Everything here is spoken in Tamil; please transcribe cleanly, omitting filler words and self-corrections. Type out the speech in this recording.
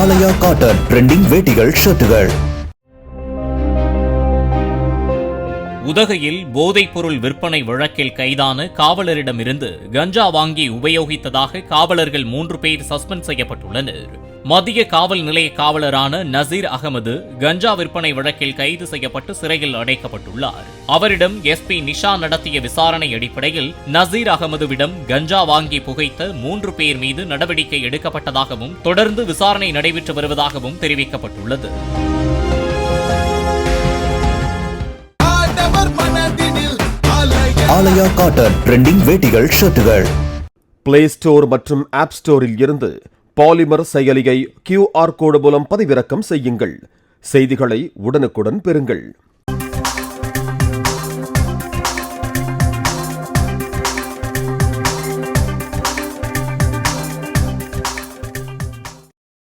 ஆலயா காட்டன் ட்ரெண்டிங் வேட்டிகள் ஷர்ட்டுகள். உதகையில் போதைப்பொருள் விற்பனை வழக்கில் கைதான காவலரிடமிருந்து கஞ்சா வாங்கி உபயோகித்ததாக காவலர்கள் 3 பேர் சஸ்பெண்ட் செய்யப்பட்டுள்ளனர். மத்திய காவல் நிலைய காவலரான நசீர் அகமது கஞ்சா விற்பனை வழக்கில் கைது செய்யப்பட்டு சிறையில் அடைக்கப்பட்டுள்ளார். அவரிடம் எஸ்பி நிஷா நடத்திய விசாரணை அடிப்படையில் நசீர் அகமதுவிடம் கஞ்சா வாங்கி புகைத்த 3 பேர் மீது நடவடிக்கை எடுக்கப்பட்டதாகவும் தொடர்ந்து விசாரணை நடைபெற்று வருவதாகவும் தெரிவிக்கப்பட்டுள்ளது. ஆலயா காட்டன் ட்ரெண்டிங் வேட்டிகள் ஷர்ட்டுகள். பிளே ஸ்டோர் மற்றும் ஆப் ஸ்டோரில் இருந்து பாலிமர் செயலியை QR கோடு மூலம் பதிவிறக்கம் செய்யுங்கள். செய்திகளை உடனுக்குடன் பெறுங்கள்.